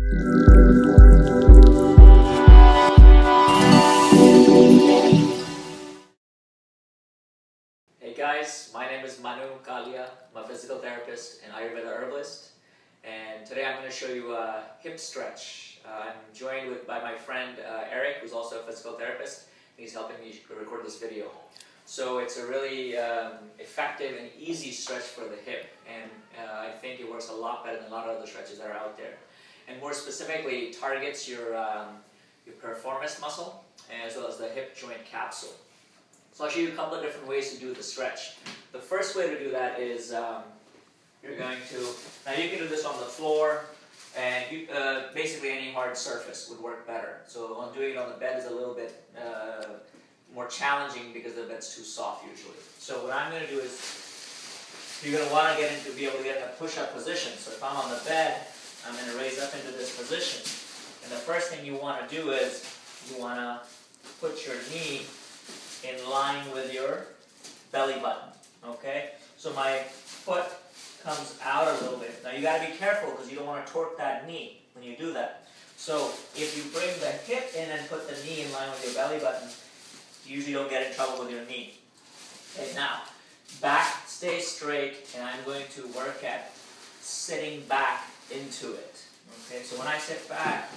Hey guys, my name is Manu, Kalia. I'm a physical therapist and Ayurveda herbalist. And today I'm going to show you a hip stretch. I'm joined by my friend Eric, who's also a physical therapist. He's helping me record this video. So it's a really effective and easy stretch for the hip. And I think it works a lot better than a lot of other stretches that are out there. And more specifically, it targets your piriformis muscle as well as the hip joint capsule. So I'll show you a couple of different ways to do the stretch. The first way to do that is you're going to, now you can do this on the floor, and basically any hard surface would work better. So on doing it on the bed is a little bit more challenging because the bed's too soft usually. So what I'm going to do is, you're going to want to be able to get in a push-up position. So if I'm on the bed, I'm going to raise up into this position. And the first thing you want to do is, you want to put your knee in line with your belly button, okay? So my foot comes out a little bit. Now you got to be careful because you don't want to torque that knee when you do that. So if you bring the hip in and put the knee in line with your belly button, you usually don't get in trouble with your knee. Okay, now, back stays straight, and I'm going to work at sitting back into it. Okay, so when I sit back,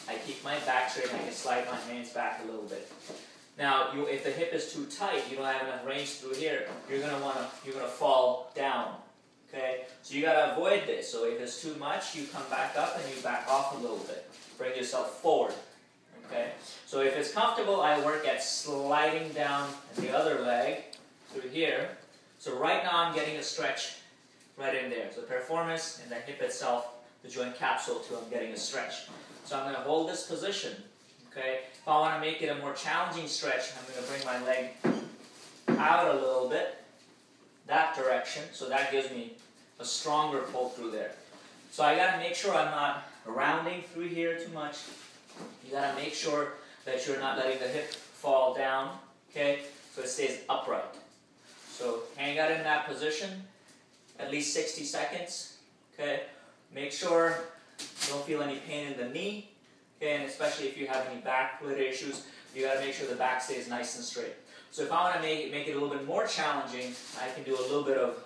I keep my back straight and I can slide my hands back a little bit. Now, if the hip is too tight, you don't have enough range through here, you're gonna fall down. Okay, so you gotta avoid this. So if it's too much, you come back up and you back off a little bit. Bring yourself forward. Okay, so if it's comfortable, I work at sliding down the other leg through here. So right now I'm getting a stretch right in there. So piriformis and the hip itself, the joint capsule too, I'm getting a stretch. So I'm going to hold this position. Okay, if I want to make it a more challenging stretch, I'm going to bring my leg out a little bit, that direction, so that gives me a stronger pull through there. So I got to make sure I'm not rounding through here too much. You got to make sure that you're not letting the hip fall down, okay, so it stays upright. So hang out in that position at least 60 seconds, okay. Make sure you don't feel any pain in the knee, okay, and especially if you have any back-related issues, you got to make sure the back stays nice and straight. So if I want to make it a little bit more challenging, I can do a little bit of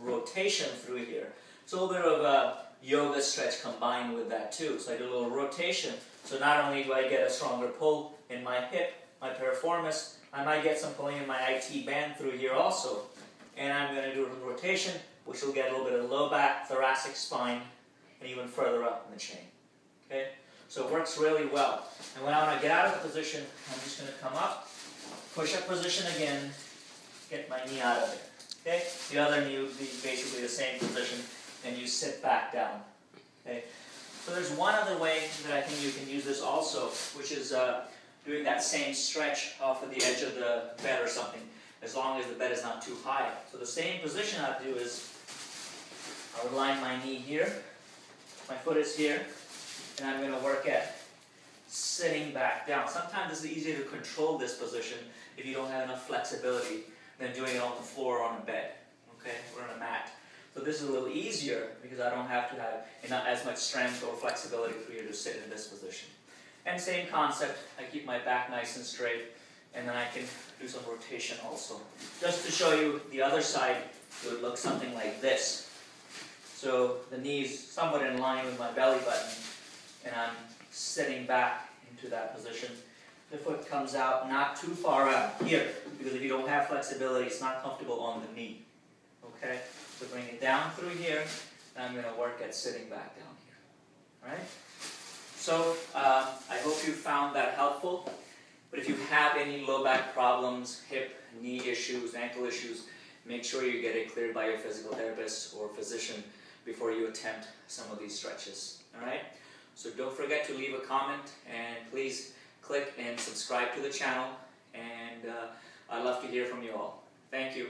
rotation through here. It's a little bit of a yoga stretch combined with that too. So I do a little rotation. So not only do I get a stronger pull in my hip, my piriformis, I might get some pulling in my IT band through here also. And I'm going to do a little rotation, which will get a little bit of low back, thoracic spine, and even further up in the chain. Okay? So it works really well. And when I want to get out of the position, I'm just going to come up, push up position again, get my knee out of there. Okay? The other knee would be basically the same position, and you sit back down. Okay? So there's one other way that I think you can use this also, which is doing that same stretch off of the edge of the bed or something, as long as the bed is not too high. So the same position I do is, I would line my knee here, my foot is here, and I'm going to work at sitting back down. Sometimes it's easier to control this position if you don't have enough flexibility than doing it on the floor or on a bed, okay, or on a mat. So this is a little easier because I don't have to have not as much strength or flexibility for you to sit in this position. And same concept, I keep my back nice and straight, and then I can do some rotation also. Just to show you the other side, it would look something like this. So the knees somewhat in line with my belly button, and I'm sitting back into that position. The foot comes out not too far out here, because if you don't have flexibility, it's not comfortable on the knee. Okay? So bring it down through here, and I'm going to work at sitting back down here. Alright? So, I hope you found that helpful. But if you have any low back problems, hip, knee issues, ankle issues, make sure you get it cleared by your physical therapist or physician before you attempt some of these stretches. Alright? So don't forget to leave a comment, and please click and subscribe to the channel, and I'd love to hear from you all. Thank you.